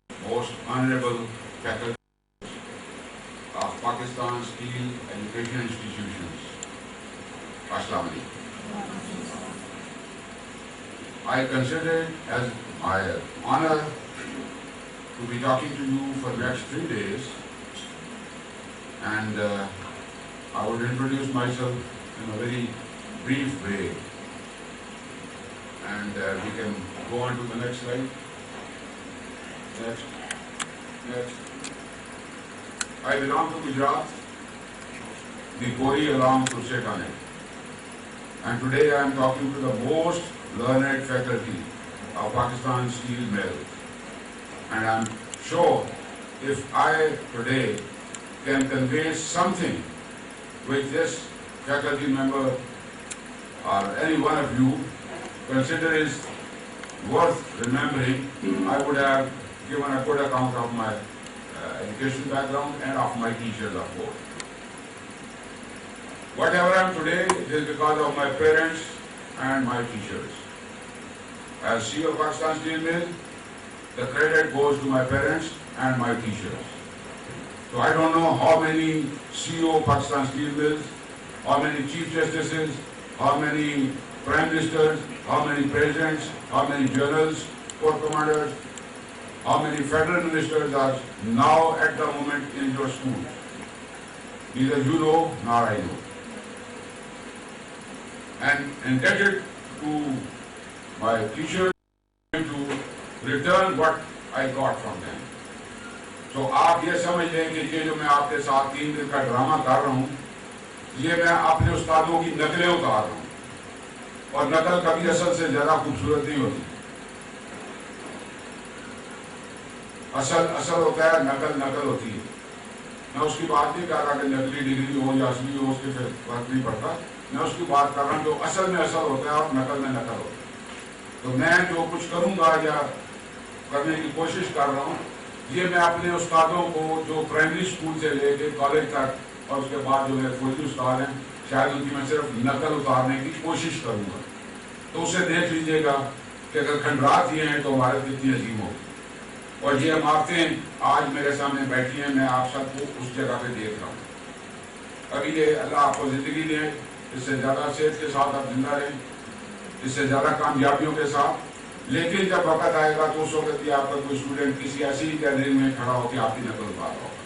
most honorable faculty of Pakistan Steel Education Institutions. Assalamu alaikum. I consider it as my honor to be talking to you for the next 3 days, and I would introduce myself in a very brief way, and we can go on to the next slide. Next. I belong to Gujarat, the Kori along to Setane, and today I am talking to the most learned faculty of Pakistan Steel Mills, and I am sure if I today can convey something which this faculty member or any one of you consider is worth remembering, I would have given a good account of my education background and of my teachers, of course. Whatever I am today is because of my parents and my teachers. As CEO of Pakistan Steel Mill, the credit goes to my parents and my teachers. So I don't know how many CEO of Pakistan Steel Mills, how many chief justices, how many prime ministers, how many presidents, how many generals, corps commanders, how many federal ministers are now at the moment in your schools. Neither you know nor I know. And indebted to my teachers to return what I got from them. So آپ یہ سمجھ لیں کہ یہ جو میں آپ کے ساتھ 3 دن کا ڈرامہ کر رہا ہوں، یہ میں اپنے استادوں کی نقلیں اتار رہا ہوں، اور نقل کبھی اصل سے زیادہ خوبصورت نہیں ہوتی. اصل ہوتا ہے، نقل ہوتی ہے. میں اس کی بات نہیں کر رہا کہ نقلی ڈگری ہو یا اصلی ہو، اس کے پھر فرق نہیں پڑتا. میں اس کی بات کر رہا ہوں جو اصل میں اصل ہوتا ہے اور نقل میں نقل ہوتا ہے. تو میں جو کچھ کروں گا یا کرنے کی کوشش کر رہا ہوں، یہ میں اپنے استادوں کو جو پرائمری اسکول سے لے کے کالج تک اور اس کے بعد جو میرے فوجی استاد ہیں، شاید ان کی میں صرف نقل اتارنے کی کوشش کروں گا. تو اسے دیکھ لیجئے گا کہ اگر کھنڈرات یہ ہیں تو عمارت کتنی عظیم ہوگی. اور یہ عمارتیں آج میرے سامنے بیٹھی ہیں، میں آپ سب کو اس جگہ پہ دیکھ رہا ہوں. ابھی یہ اللہ آپ کو زندگی دے، اس سے زیادہ صحت کے ساتھ آپ زندہ رہیں، اس سے زیادہ کامیابیوں کے ساتھ. لیکن جب وقت آئے گا تو اس وقت بھی آپ کا کوئی اسٹوڈنٹ کسی ایسی گیدرنگ میں کھڑا ہو کے آپ کی نقل اتار رہا ہوگا.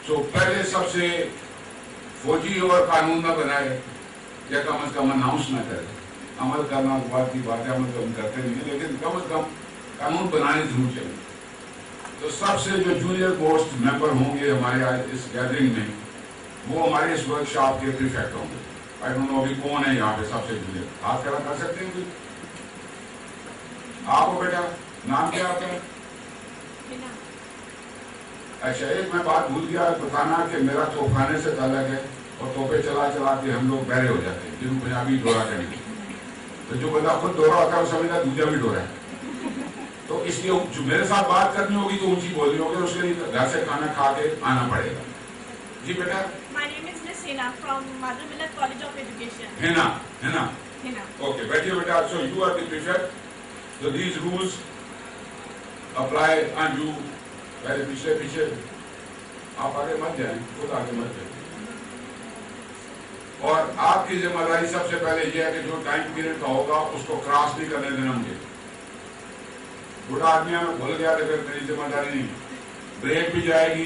سو پہلے سب سے فوجی اور قانون نہ بنائے یا کم از کم اناؤنس نہ کرے. عمل کرنا بات کی بات ہے، عمل تو ہم کرتے نہیں ہیں، لیکن کم از کم قانون بنانے ضرور چاہیے. تو سب سے جو جونیئر موسٹ ممبر ہوں گے ہمارے آج اس گیدرنگ میں، وہ ہمارے اس ورک شاپ کے پریفیکٹ ہوں گے. آئی ڈونٹ نو ابھی کون ہے یہاں پہ سب سے جونیئر، ہاتھ کھڑا کر سکتے ہیں کوئی؟ آپ ہو بیٹا، نام کیا آپ کا؟ اچھا، ایک میں بات بھول گیا بتانا کہ میرا توپخانے سے تعلق ہے، اور توپے چلا چلا کے ہم لوگ بہرے ہو جاتے ہیں، جن کو پنجابی ڈورا کریں گے. تو جو بندہ خود ڈورا ہوتا ہے وہ سمجھتا ہے دوسرا بھی ڈورا ہے. تو اس لیے جو میرے ساتھ بات کرنی ہوگی تو اونچی بولنی ہوگی، اس کے لیے گھر سے کھانا کھا کے آنا پڑے گا. جی بیٹا. My name is Miss Hina from Mother Millet College of Education. Hina. Okay, بیٹھیے بیٹا. So you are the prefect. So these rules apply and you. پہلے پیچھے آپ آگے مت جائیں، خود آگے مت جائیں. اور آپ کی ذمہ داری سب سے پہلے یہ ہے کہ جو ٹائم پیریڈ کا ہوگا اس کو کراس نہیں کرنے دینا مجھے. بوڑھا آدمی میں بھول گیا تو پھر میری ذمہ داری نہیں. بریک بھی جائے گی،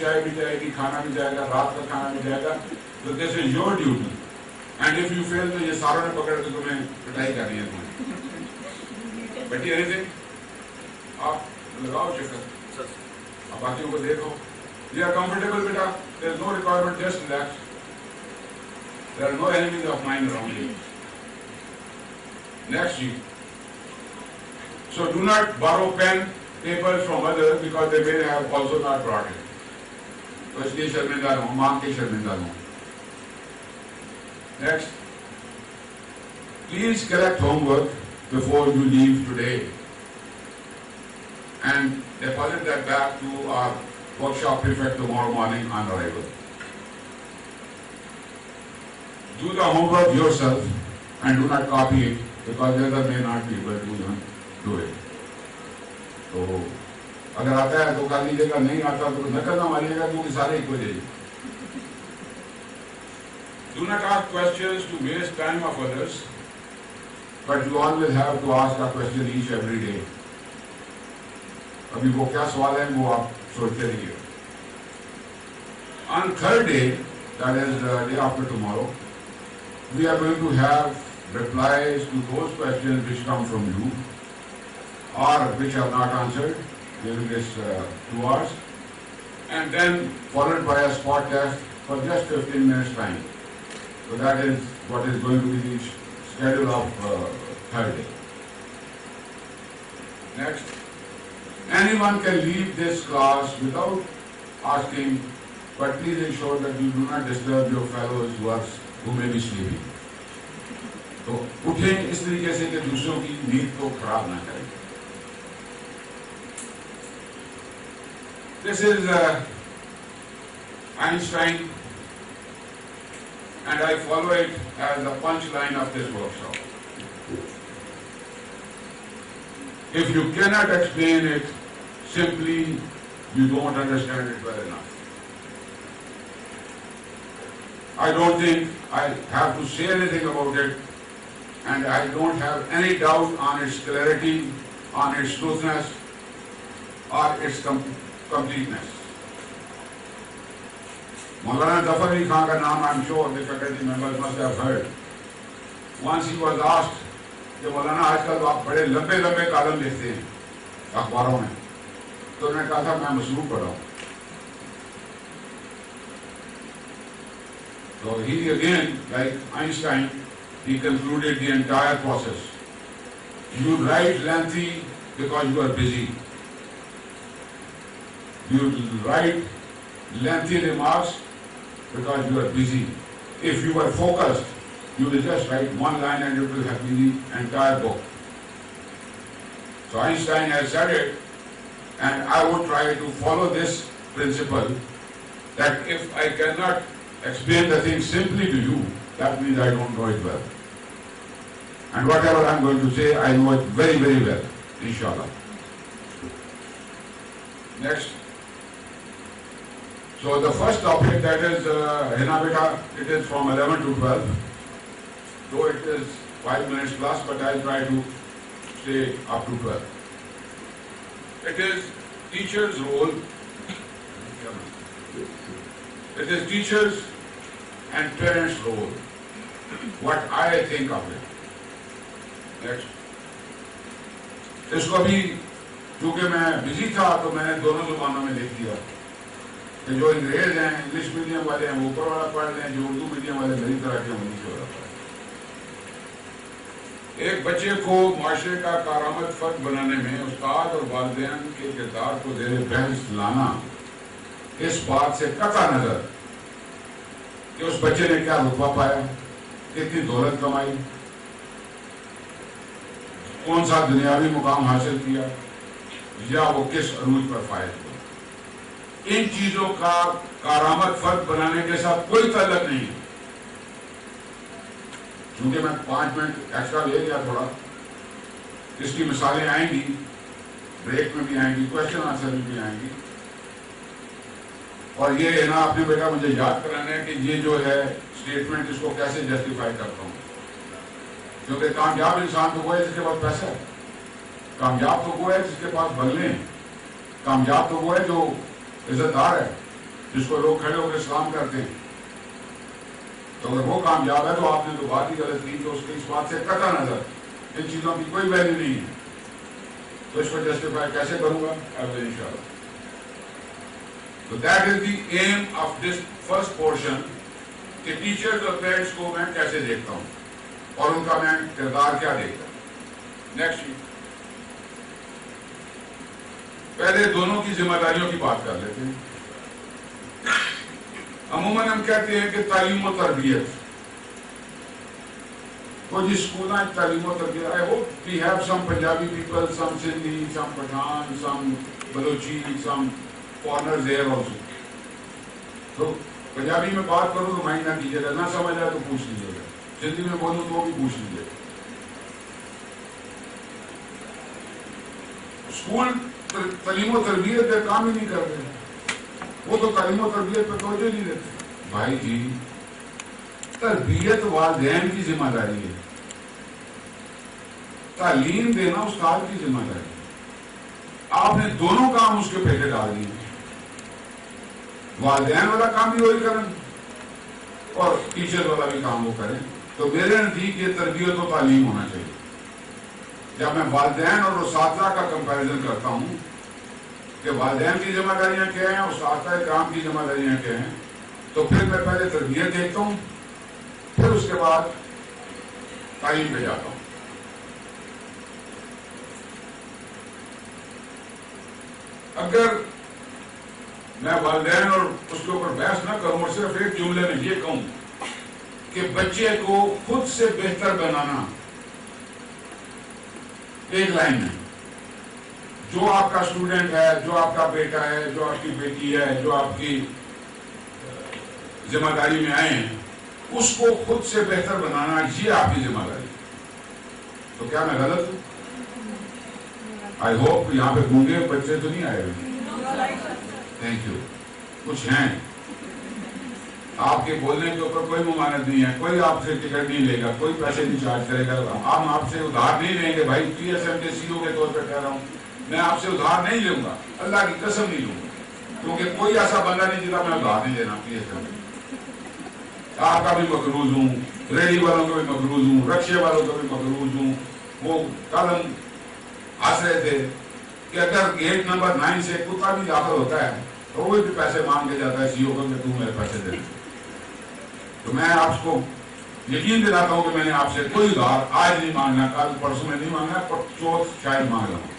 چائے بھی جائے گی، کھانا بھی جائے گا، رات کا کھانا بھی جائے گا. تو this is your duty, and if you feel تو یہ ساروں نے پکڑ کے تمہیں پٹائی کرنی ہے. تمہیں بیٹھی رہی تھی، آپ لگاؤ چکر، اب باقیوں کو دیکھو. یو آر کمفرٹیبل بیٹا، there is no requirement, just relax. There are no enemies of mine around you. Next sheet. So do not borrow pen, papers from others because they may have also not brought it. تو اس لیے شرمندہ رہو، مانگ کے شرمندہ رہو. Next. Please correct homework before you leave today and deposit that back to our workshop prefect tomorrow morning on arrival. Do the homework yourself and do not copy it because the other may not be able to do it. تو اگر آتا ہے تو کر لیجیے گا, نہیں آتا تو نقل نہ ماریے گا, کیونکہ سارے ایک بجے. Do not ask questions to waste time of others, but you always have to ask a question each every day. ابھی وہ کیا سوال ہے وہ آپ سوچتے رہیے. On third day, that is the day after tomorrow, we are going to have replies to those questions which come from you or which are not answered during this 2 hours, and then followed by a spot test for just 15 minutes time. So that is what is going to be the schedule of third day. Next, anyone can leave this class without asking, but please ensure that you do not disturb your fellows who may be sleeping. تو اٹھیں اس طریقے سے کہ دوسروں کی نیند کو خراب نہ کریں. This is Einstein, and I follow it as the punchline of this workshop. If you cannot explain it simply, you don't understand it well enough. I don't think I have to say anything about it, and I don't have any doubt on its clarity, on its truthness, or its completeness. Maulana Zafar Ali Khan ka naam, I'm sure the faculty members must have heard. Once he was asked کہ مولانا آج کل تو آپ بڑے لمبے لمبے column لکھتے ہیں اخباروں میں, تو انہوں نے کہا تھا میں مصروف پڑھا ہوں. So he again, like Einstein, he concluded the entire process. You write lengthy because you are busy. You write lengthy remarks because you are busy. If you are focused, you will just write one line and it will have been the entire book. So Einstein has said it, and I would try to follow this principle, that if I cannot explain the thing simply to you, that means I don't know it well. And whatever I'm going to say, I know it very, very well, inshallah. Next. So the first topic, that is Hina Beta, it is from 11 to 12. Though it is 5 minutes plus, but I'll try to stay up to 12. It is teacher's role. It is teachers and parents' role. What I think of it. Next. اس کو بھی چونکہ میں busy تھا تو میں نے دونوں زبانوں میں لکھ دیا کہ جو انگریز ہیں انگلش میڈیم والے ہیں وہ اوپر والا پڑھ لیں, جو اردو میڈیم والے میری طرح کے وہ نیچے والا پڑھ. ایک بچے کو معاشرے کا کارآمد فرد بنانے میں استاد اور والدین کے کردار کو زیر بحث لانا اس بات سے قطع نظر کہ اس بچے نے کیا رتبہ پایا, کتنی دولت کمائی, کون سا دنیاوی مقام حاصل کیا, یا وہ کس عروج پر فائز ہوا, ان چیزوں کا کارآمد فرد بنانے کے ساتھ کوئی تعلق نہیں ہے. کیونکہ میں 5 منٹ ایکسٹرا لے لیا تھوڑا, اس کی مثالیں آئیں گی, بریک میں بھی آئیں گی, کوشچن آنسر میں بھی آئیں گی. اور یہ ہے نا آپ نے بیٹا مجھے یاد کرانا ہے کہ یہ جو ہے اسٹیٹمنٹ اس کو کیسے جسٹیفائی کرتا ہوں, کیونکہ کامیاب انسان تو وہ ہے جس کے پاس پیسہ ہے, کامیاب تو وہ ہے جس کے پاس بنگلے ہیں, کامیاب تو وہ ہے جو عزت دار ہے, جس کو لوگ کھڑے ہو کے سلام کرتے ہیں. تو اگر وہ کامیاب ہے تو آپ نے تو بات ہی غلط کی, تو اس کے اس بات سے قطع نظر ان چیزوں کی کوئی ویلیو نہیں ہے. تو اس کو جسٹیفائی کیسے کروں گا اب انشاءاللہ. So that is the aim of this first portion, کہ ٹیچرز اور پیرنٹس کو میں کیسے دیکھتا ہوں اور ان کا میں کردار کیا دیکھتا ہوں. نیکسٹ, پہلے دونوں کی ذمہ داریوں کی بات کر لیتے ہیں. عموماً ہم کہتے ہیں کہ تعلیم و تربیت, کچھ اسکولاں تعلیم و تربیت. I hope we have some Punjabi people, some Sindhi, some Pathan, some Balochi, some foreigners there also. تو پنجابی میں بات کروں تو مائنڈ نہ کیجیے گا, نہ سمجھ آئے تو پوچھ لیجیے گا, سندھی میں بولوں تو وہ بھی پوچھ لیجیے گا. اسکول تعلیم و تربیت پہ کام ہی نہیں کر رہے، وہ تو تعلیم و تربیت پہ توجہ نہیں دیتے۔ بھائی جی، تربیت والدین کی ذمہ داری ہے، تعلیم دینا استاد کی ذمہ داری ہے۔ آپ نے دونوں کام اس کے پیٹے ڈال دیے، والدین والا کام بھی وہی کریں اور ٹیچر والا بھی کام وہ کریں۔ تو میرے نزدیک یہ تربیت و تعلیم ہونا چاہیے۔ جب میں والدین اور اساتذہ کا کمپیریزن کرتا ہوں کہ والدین کی ذمہ داریاں کیا ہیں، اساتذہ کرام کی ذمہ داریاں کیا ہیں، تو پھر میں پہلے تربیت دیکھتا ہوں، پھر اس کے بعد تعلیم پہ جاتا ہوں۔ اگر میں والدین اور اس کے اوپر بحث نہ کروں اور صرف ایک جملے میں یہ کہوں کہ بچے کو خود سے بہتر بنانا، ایک لائن میں، جو آپ کا اسٹوڈنٹ ہے، جو آپ کا بیٹا ہے، جو آپ کی بیٹی ہے، جو آپ کی ذمہ داری میں آئے ہیں، اس کو خود سے بہتر بنانا، یہ آپ کی ذمہ داری ہے۔ تو کیا میں غلط ہوں؟ آئی ہوپ یہاں پہ گونگے بچے تو نہیں آئے ہوئے۔ Thank you. کچھ ہیں، آپ کے بولنے کے اوپر کوئی ممانعت نہیں ہے، کوئی آپ سے ٹکٹ نہیں لے گا، کوئی پیسے نہیں چارج کرے گا، ہم آپ سے ادھار نہیں لیں گے۔ بھائی پی ایس ایم کے سی او کے طور پہ کہہ رہا ہوں، میں آپ سے ادھار نہیں لوں گا، اللہ کی قسم نہیں لوں گا، کیونکہ کوئی ایسا بندہ نہیں جتا میں ادھار نہیں دینا پی ایس ایم۔ آپ کا بھی مقروض ہوں، ریڈی والوں کا بھی مقروض ہوں، رکشے والوں کا بھی مقروض ہوں۔ وہ کل ہم ہنس رہے تھے کہ اگر گیٹ نمبر 9 سے کتا بھی داخل ہوتا ہے تو وہ بھی پیسے مانگ کے جاتا ہے سی او کو کہ تم میرے پیسے دے۔ تو میں آپ کو یقین دلاتا ہوں کہ میں نے آپ سے کوئی ادھار آج نہیں مانگنا، کل پرسوں میں نہیں مانگنا، پر چوتھ شاید مانگ رہا ہوں۔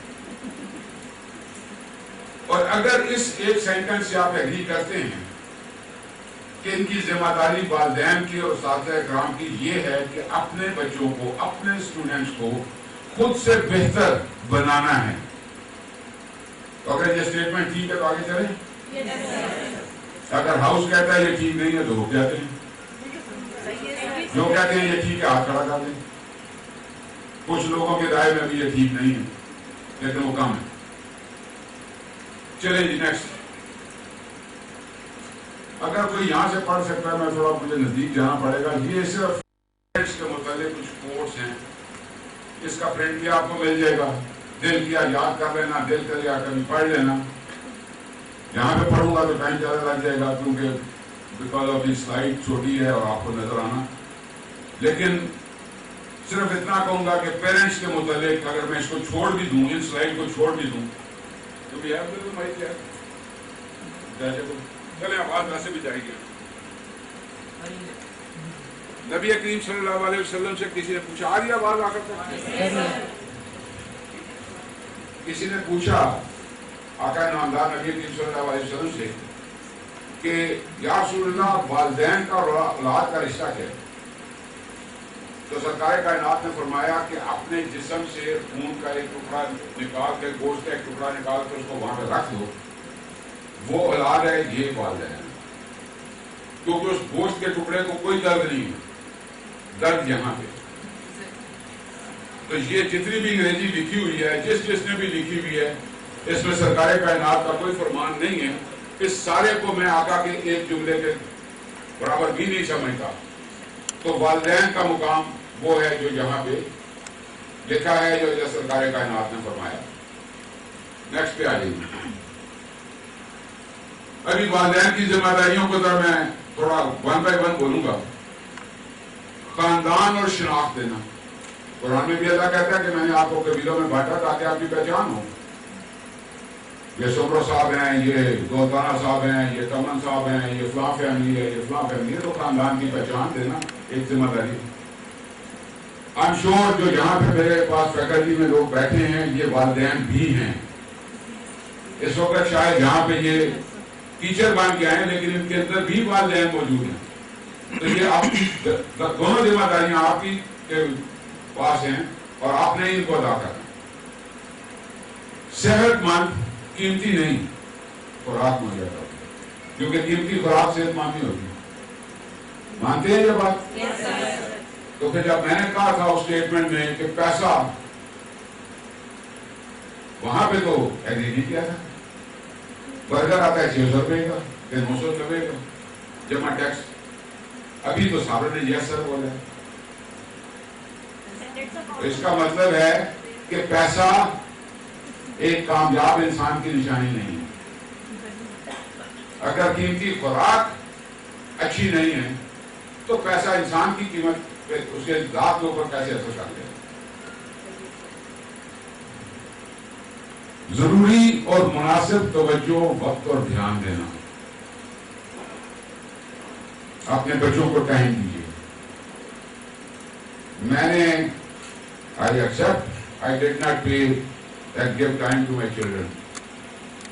اور اگر اس ایک سینٹنس سے آپ ایگری کرتے ہیں کہ ان کی ذمہ داری والدین کی اور اساتذہ کرام کی یہ ہے کہ اپنے بچوں کو، اپنے اسٹوڈنٹس کو خود سے بہتر بنانا ہے، تو اگر یہ اسٹیٹمنٹ ٹھیک ہے تو آگے چلیں۔ اگر ہاؤس کہتا ہے یہ ٹھیک نہیں ہے تو وہ کہتے ہیں، جو کہتے ہیں یہ ٹھیک ہے ہاتھ کھڑا کر دیں۔ کچھ لوگوں کے رائے میں بھی یہ ٹھیک نہیں ہے لیکن وہ کم ہے۔ چلیں جی نیکسٹ۔ اگر کوئی یہاں سے پڑھ سکتا ہے، میں تھوڑا مجھے نزدیک جانا پڑے گا۔ یہ صرف کے متعلق کچھ کوٹس ہیں، اس کا پرنٹ بھی آپ کو مل جائے گا، دل کیا یاد کر لینا، دل کر لیا کبھی پڑھ لینا۔ یہاں پہ پڑھوں گا تو ٹائم زیادہ لگ جائے گا کیونکہ بیکاز آف دی سلائڈ چھوٹی ہے اور آپ کو نظر آنا، لیکن صرف اتنا کہوں گا کہ پیرنٹس کے متعلق اگر میں اس کو چھوڑ بھی دوں، ان سلائڈ کو چھوڑ بھی دوں تو بھی چلے آواز ویسے بھی جائے گی۔ نبی کریم صلی اللہ علیہ وسلم سے کسی نے پوچھا، آ رہی آواز آ کر کسی نے پوچھا آقا نامدار نبی کریم صلی اللہ علیہ وسلم سے کہ یا رسول اللہ والدین کا اور اولاد کا رشتہ کیا ہے؟ تو سرکار کائنات نے فرمایا کہ اپنے جسم سے خون کا ایک ٹکڑا نکال کے، گوشت کا ایک ٹکڑا نکال کے اس کو وہاں پہ رکھ دو، وہ اولاد ہے، یہ والدین ہے۔ کیونکہ اس گوشت کے ٹکڑے کو کوئی درد نہیں ہے، درد یہاں پہ۔ تو یہ جتنی بھی انگریزی لکھی ہوئی ہے، جس نے بھی لکھی ہوئی ہے، اس میں سرکار کائنات کا کوئی فرمان نہیں ہے۔ اس سارے کو میں آقا کے ایک جملے کے برابر بھی نہیں سمجھتا۔ تو والدین کا مقام وہ ہے جو یہاں پہ لکھا ہے، جو سرکار کائنات نے فرمایا۔ نیکسٹ پہ آ جائیے۔ ابھی والدین کی ذمہ داریوں کو ذرا میں تھوڑا 1 by 1 بولوں گا۔ خاندان اور شناخت دینا، قرآن میں بھی اللہ کہتا ہے کہ میں نے آپ کو قبیلوں میں بانٹا تاکہ آپ کی پہچان ہو۔ یہ سمرو صاحب ہیں، یہ دوتانہ صاحب ہیں، یہ تمن صاحب ہیں، یہ فلاں فیملی ہے، یہ فلاں فیملی ہے۔ تو خاندان کی پہچان دینا ایک ذمہ داری ہے۔ I'm sure جو یہاں پہ میرے پاس فیکلٹی میں لوگ بیٹھے ہیں یہ والدین بھی ہیں۔ اس وقت شاید یہاں پہ یہ ٹیچر بن کے آئے لیکن ان کے اندر بھی والدین موجود ہیں۔ تو یہ آپ کی دونوں ذمہ داریاں آپ کی کے پاس ہیں اور آپ نے ان کو ادا کرنا۔ صحت مند قیمتی نہیں، خوراک مہیا کرو، کیونکہ قیمتی خوراک صحت مند نہیں ہوتی۔ مانتے ہیں یہ بات؟ تو پھر جب میں نے کہا تھا اس اسٹیٹمنٹ میں کہ پیسہ وہاں پہ تو ایگری نہیں کیا تھا. برگر آتا ہے 600 روپے کا پھر 990 کا جمع ٹیکس. ابھی تو صاحب نے یس سر بولا ہے. اس کا مطلب ہے کہ پیسہ ایک کامیاب انسان کی نشانی نہیں ہے. اگر قیمتی خوراک اچھی نہیں ہے تو پیسہ انسان کی قیمت اس کے ذات کے اوپر کیسے اثر کر لے. ضروری اور مناسب توجہ وقت اور دھیان دینا. اپنے بچوں کو ٹائم دیجیے. میں نے I accept, I did not pay and give time to my children.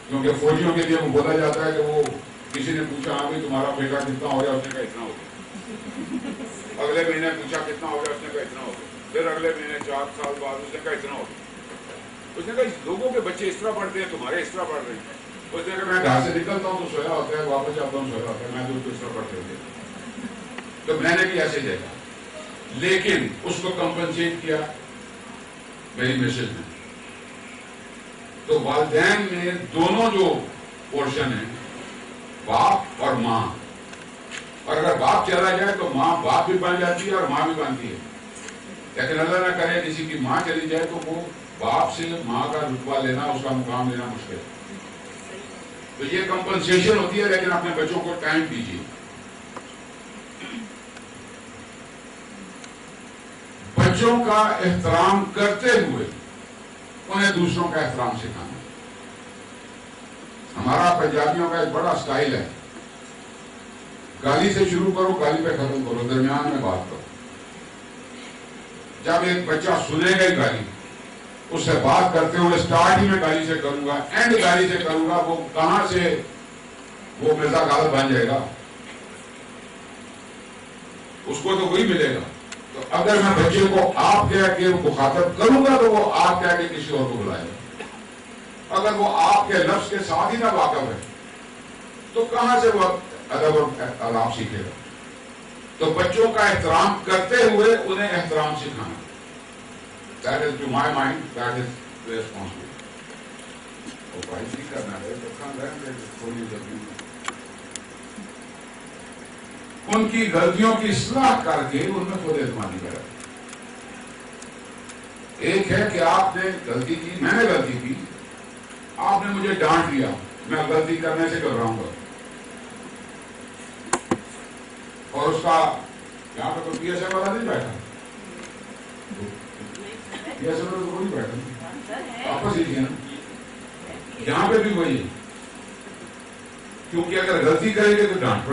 کیونکہ فوجیوں کے لیے وہ بولا جاتا ہے کہ وہ کسی نے پوچھا ہاں بھائی تمہارا بیٹا کتنا ہو گیا, اس نے کہا اتنا ہو گیا. اگلے مہینے پوچھا کتنا ہو گیا, اس نے کہا اتنا ہو گیا. پھر اگلے مہینے 4 سال بعد اس نے کہا اتنا ہو گیا. اس نے کہا لوگوں کے بچے اس طرح پڑھتے ہیں, تمہارے اس طرح پڑھ رہے ہیں. اس نے کہا میں گھر سے نکلتا ہوں تو سویا ہوتا ہے, واپس جاتا ہوں سویا ہوتا ہے, میں تو اس طرح پڑھتے ہوتے. تو میں نے بھی ایسے دیکھا, لیکن اس کو کمپنسیٹ کیا میری مسز نے. تو والدین میں دونوں جو پورشن ہیں, باپ اور ماں, اور اگر باپ چلا جائے تو ماں باپ بھی بن جاتی ہے اور ماں بھی بنتی ہے. لیکن اللہ نہ کرے کسی کی ماں چلی جائے تو وہ باپ سے ماں کا رتبہ لینا, اس کا مقام لینا مشکل. تو یہ کمپنسیشن ہوتی ہے, لیکن اپنے بچوں کو ٹائم دیجیے. بچوں کا احترام کرتے ہوئے انہیں دوسروں کا احترام سکھانا. ہمارا پنجابیوں کا ایک بڑا سٹائل ہے, گالی سے شروع کرو, گالی پہ ختم کرو, درمیان میں بات کرو. جب ایک بچہ سنے گا گالی, اس سے بات کرتے ہوئے سٹارٹ ہی میں گالی سے کروں گا, اینڈ گالی سے کروں گا, وہ کہاں سے وہ مرزا غالب بن جائے گا, اس کو تو وہی ملے گا. تو اگر میں بچے کو آپ کہہ کے مخاطب کروں گا تو وہ آپ کہہ کے کسی اور کو بلائے گا. اگر وہ آپ کے لفظ کے ساتھ ہی نہ واقف ہے تو کہاں سے وہ ادب اور آداب سیکھے گا. تو بچوں کا احترام کرتے ہوئے انہیں احترام سکھانا, that is to my mind, that is the responsibility. اور بھائی بھی کرنا ہے تو کھانا ہے تھوڑی ضروری. ان کی غلطیوں کی اصلاح کر کے ان میں خود اعتمادی کرے. ایک ہے کہ آپ نے غلطی کی, میں نے غلطی کی, آپ نے مجھے ڈانٹ دیا, میں غلطی کرنے سے گھبراؤں گا. اور اس کا یہاں پہ کوئی پی ایس اے والا نہیں بیٹھا, پی ایس اے والا تو وہی بیٹھا, واپس ہی نا. یہاں پہ بھی وہی ہے, کیونکہ اگر غلطی کریں گے تو ڈانٹ